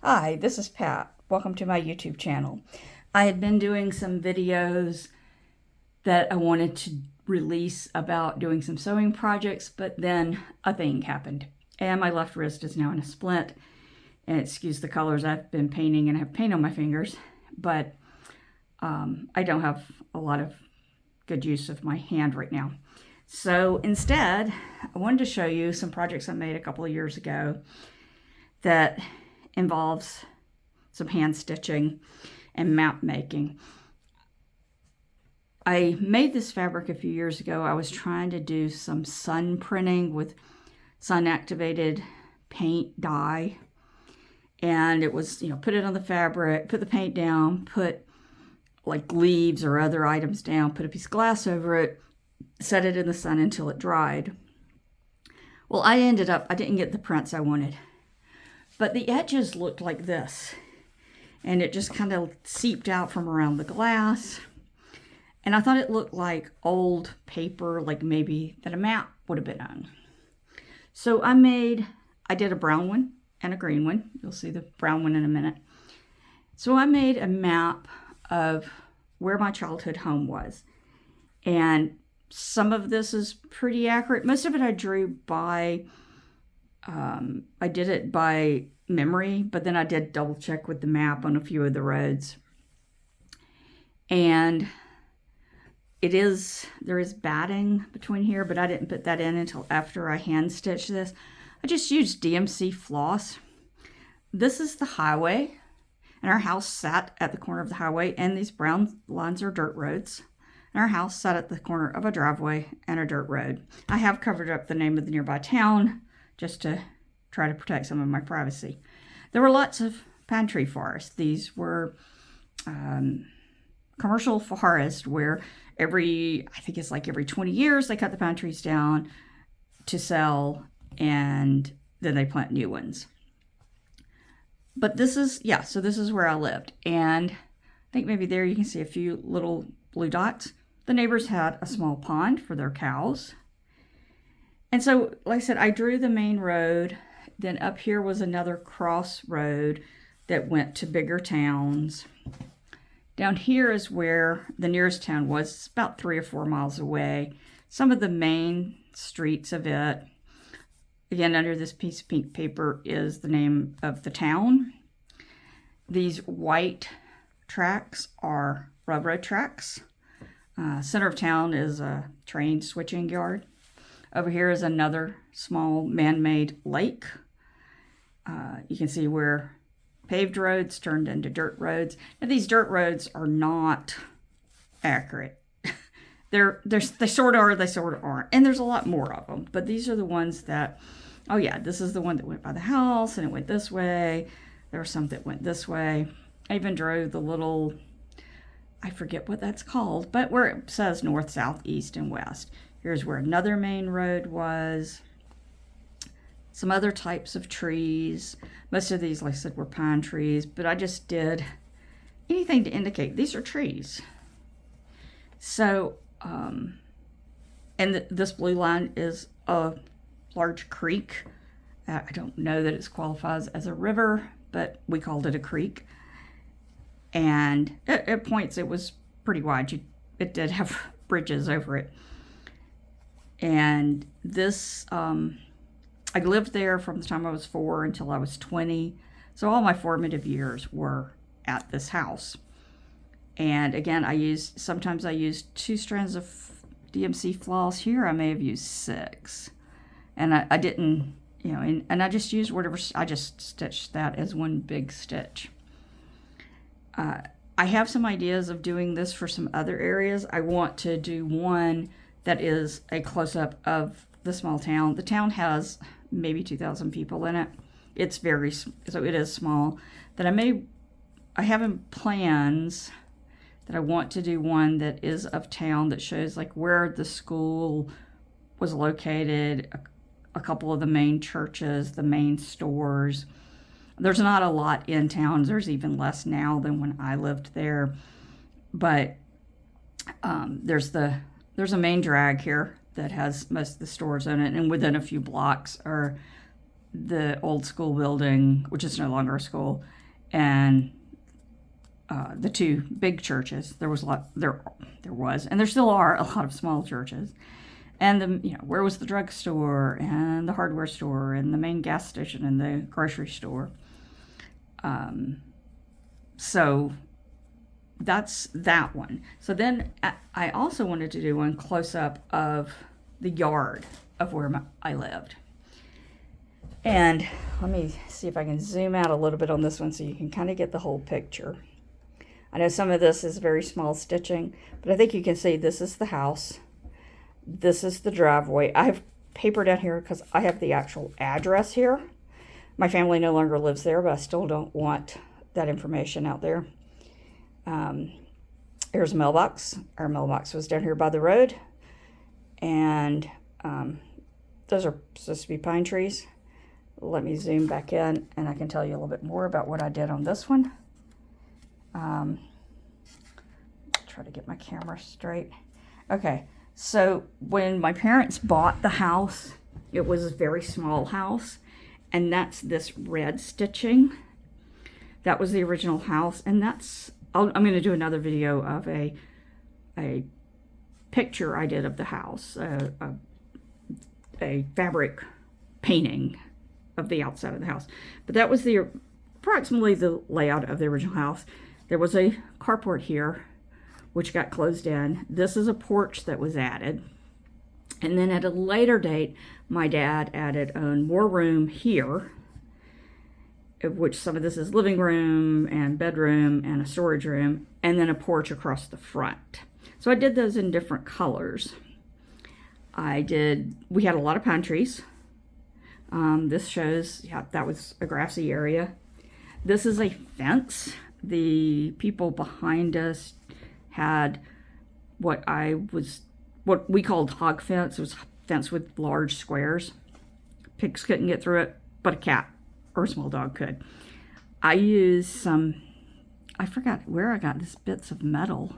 Hi, this is Pat. Welcome to my YouTube channel. I had been doing some videos that I wanted to release about doing some sewing projects, but then a thing happened and my left wrist is now in a splint. And excuse the colors, I've been painting and I have paint on my fingers, but I don't have a lot of good use of my hand right now. So instead, I wanted to show you some projects I made a couple of years ago that involves some hand stitching and map making. I made this fabric a few years ago. I was trying to do some sun printing with sun activated paint dye. And it was, put it on the fabric, put the paint down, put like leaves or other items down, put a piece of glass over it, set it in the sun until it dried. Well, I didn't get the prints I wanted. But the edges looked like this. And it just kind of seeped out from around the glass. And I thought it looked like old paper, like maybe that a map would have been on. So I did a brown one and a green one. You'll see the brown one in a minute. So I made a map of where my childhood home was. And some of this is pretty accurate. Most of it I drew by, I did it by memory, but then I did double check with the map on a few of the roads. And there is batting between here, but I didn't put that in until after I hand stitched this. I just used DMC floss. This is the highway, and our house sat at the corner of the highway, and these brown lines are dirt roads. And our house sat at the corner of a driveway and a dirt road. I have covered up the name of the nearby town just to try to protect some of my privacy. There were lots of pine tree forests. These were commercial forests where every 20 years they cut the pine trees down to sell, and then they plant new ones. But this is where I lived. And I think maybe there you can see a few little blue dots. The neighbors had a small pond for their cows. And so, like I said, I drew the main road. Then up here was another crossroad that went to bigger towns. Down here is where the nearest town was. It's about 3 or 4 miles away. Some of the main streets of it. Again, under this piece of pink paper is the name of the town. These white tracks are railroad tracks. Center of town is a train switching yard. Over here is another small man-made lake. You can see where paved roads turned into dirt roads. Now, these dirt roads are not accurate. They sort of are, they sort of aren't. And there's a lot more of them. But these are the ones that, oh yeah, this is the one that went by the house and it went this way. There were some that went this way. I even drove the little, I forget what that's called, but where it says north, south, east, and west. Here's where another main road was. Some other types of trees. Most of these, like I said, were pine trees, but I just did anything to indicate these are trees. So, this blue line is a large creek. I don't know that it qualifies as a river, but we called it a creek. And at points it was pretty wide. It did have bridges over it. And this, I lived there from the time I was 4 until I was 20. So all my formative years were at this house. And again, sometimes I used 2 strands of DMC floss. Here I may have used 6. And I didn't, and I just used whatever, I just stitched that as one big stitch. I have some ideas of doing this for some other areas. I want to do one that is a close-up of the small town. The town has maybe 2,000 people in it. So it is small. I have in plans that I want to do one that is of town that shows like where the school was located, a couple of the main churches, the main stores. There's not a lot in towns. There's even less now than when I lived there. But there's a main drag here that has most of the stores in it, and within a few blocks are the old school building, which is no longer a school, and the two big churches. There was a lot. There was, and there still are a lot of small churches. And where was the drugstore and the hardware store and the main gas station and the grocery store? So that's that one. So then I also wanted to do one close up of the yard of where I lived. And let me see if I can zoom out a little bit on this one so you can kind of get the whole picture. I know some of this is very small stitching, but I think you can see this is the house. This is the driveway. I have paper down here because I have the actual address here. My family no longer lives there, but I still don't want that information out there. Here's a mailbox. Our mailbox was down here by the road. And those are supposed to be pine trees. Let me zoom back in and I can tell you a little bit more about what I did on this one. Try to get my camera straight. Okay, so when my parents bought the house, it was a very small house, and that's this red stitching. That was the original house, and I'm going to do another video of a picture I did of the house, a fabric painting of the outside of the house. But that was approximately the layout of the original house. There was a carport here, which got closed in. This is a porch that was added. And then at a later date, my dad added more room here, of which some of this is living room and bedroom and a storage room, and then a porch across the front. So I did those in different colors. We had a lot of pine trees. This shows, that was a grassy area. This is a fence. The people behind us had what we called hog fence. It was a fence with large squares. Pigs couldn't get through it, but a cat or a small dog could. I used I forgot where I got these bits of metal.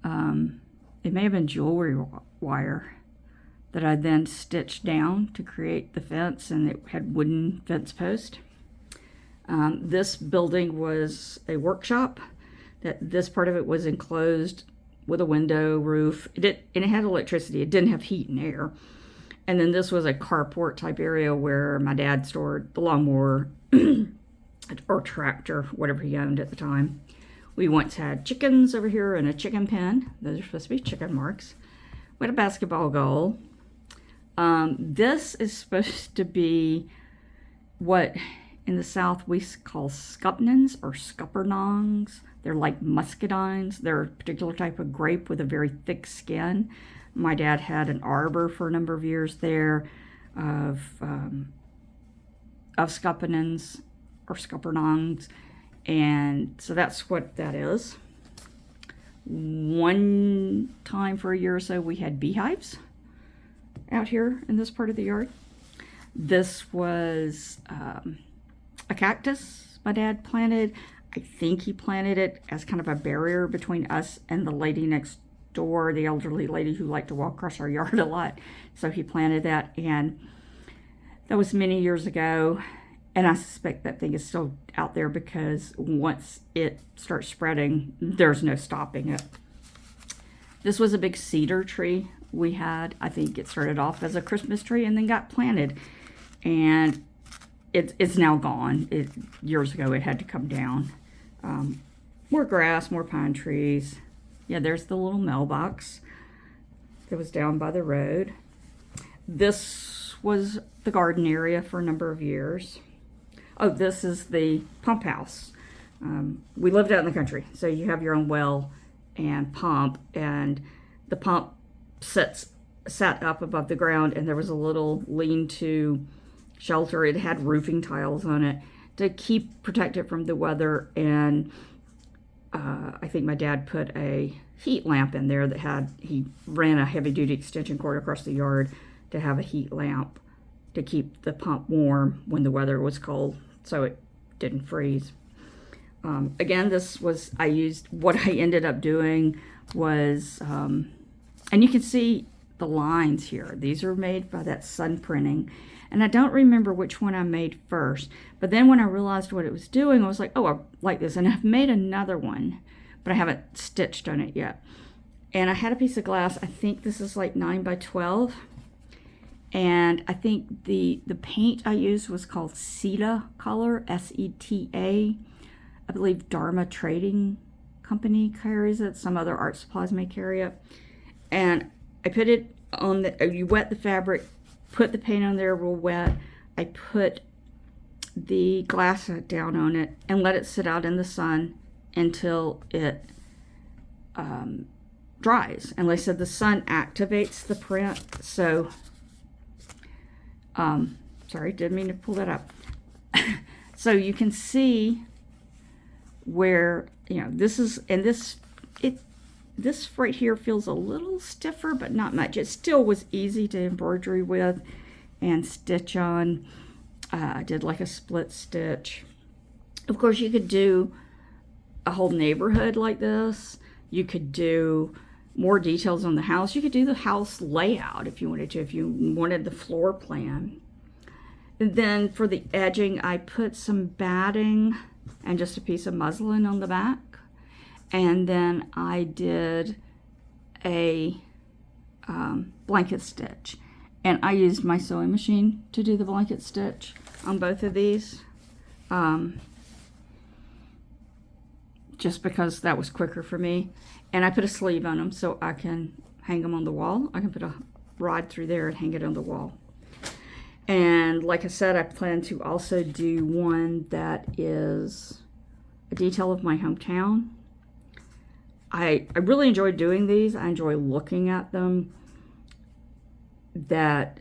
It may have been jewelry wire that I then stitched down to create the fence, and it had wooden fence post. This building was a workshop. This part of it was enclosed with a window, roof. It had electricity. It didn't have heat and air. And then this was a carport type area where my dad stored the lawnmower or tractor, whatever he owned at the time. We once had chickens over here in a chicken pen. Those are supposed to be chicken marks. We had a basketball goal. This is supposed to be what in the South we call scupnins or scuppernongs. They're like muscadines. They're a particular type of grape with a very thick skin. My dad had an arbor for a number of years there of scuppernins or scuppernongs. And so that's what that is. One time for a year or so, we had beehives out here in this part of the yard. This was a cactus my dad planted. I think he planted it as kind of a barrier between us and the lady next door, the elderly lady who liked to walk across our yard a lot. So he planted that, and that was many years ago. And I suspect that thing is still out there because once it starts spreading, there's no stopping it. This was a big cedar tree we had. I think it started off as a Christmas tree and then got planted. And it's now gone. Years ago, it had to come down. More grass, more pine trees. Yeah, there's the little mailbox that was down by the road. This was the garden area for a number of years. Oh, this is the pump house. We lived out in the country, so you have your own well and pump, and the pump sat up above the ground, and there was a little lean-to shelter. It had roofing tiles on it to protect it from the weather, and I think my dad put a heat lamp in there he ran a heavy-duty extension cord across the yard to have a heat lamp to keep the pump warm when the weather was cold, so it didn't freeze. Again, what I ended up doing was, and you can see the lines here. These are made by that Sun Printing. And I don't remember which one I made first. But then when I realized what it was doing, I was like, oh, I like this. And I've made another one, but I haven't stitched on it yet. And I had a piece of glass. I think this is like 9 by 12. And I think the paint I used was called Seta color, S-E-T-A. I believe Dharma Trading Company carries it. Some other art supplies may carry it. And I put it on the, you wet the fabric, put the paint on there real wet. I put the glass down on it and let it sit out in the sun until it dries. And like I said, the sun activates the print. So, sorry, didn't mean to pull that up. So you can see where, you know, this is, and this right here feels a little stiffer, but not much. It still was easy to embroidery with and stitch on. I did like a split stitch. Of course, you could do a whole neighborhood like this. You could do more details on the house. You could do the house layout if you wanted to, if you wanted the floor plan. And then for the edging, I put some batting and just a piece of muslin on the back. And then I did a blanket stitch. And I used my sewing machine to do the blanket stitch on both of these. Just because that was quicker for me. And I put a sleeve on them so I can hang them on the wall. I can put a rod through there and hang it on the wall. And like I said, I plan to also do one that is a detail of my hometown. I really enjoy doing these. I enjoy looking at them. That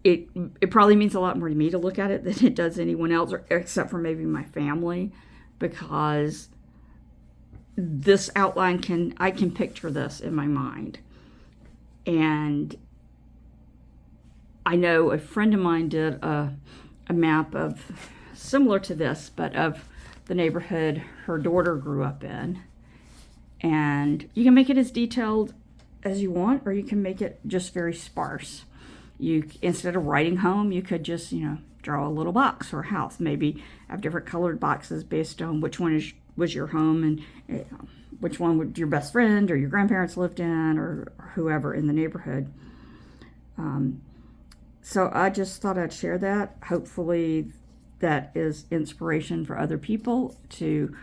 it probably means a lot more to me to look at it than it does anyone else, or except for maybe my family, because this outline I can picture this in my mind. And I know a friend of mine did a map of, similar to this, but of the neighborhood her daughter grew up in. And you can make it as detailed as you want, or you can make it just very sparse. You, instead of writing home, you could just, you know, draw a little box or a house. Maybe have different colored boxes based on which one was your home, and you know, which one would your best friend or your grandparents lived in, or whoever in the neighborhood. So I just thought I'd share that. Hopefully that is inspiration for other people to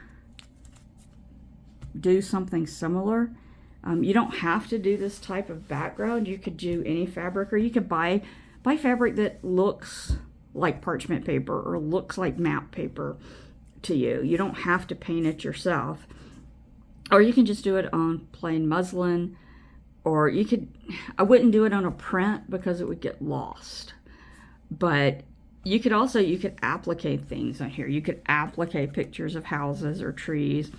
do something similar. You don't have to do this type of background. You could do any fabric, or you could buy fabric that looks like parchment paper or looks like map paper to you. You don't have to paint it yourself. Or you can just do it on plain muslin, or you could, I wouldn't do it on a print because it would get lost. But you could also, you could applicate things on here. You could applicate pictures of houses or trees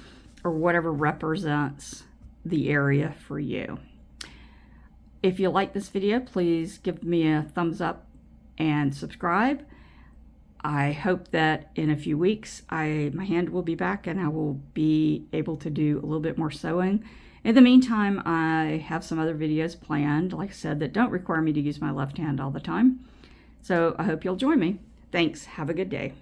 or whatever represents the area for you. If you like this video, please give me a thumbs up and subscribe. I hope that in a few weeks my hand will be back and I will be able to do a little bit more sewing. In the meantime, I have some other videos planned, like I said, that don't require me to use my left hand all the time. So I hope you'll join me. Thanks. Have a good day.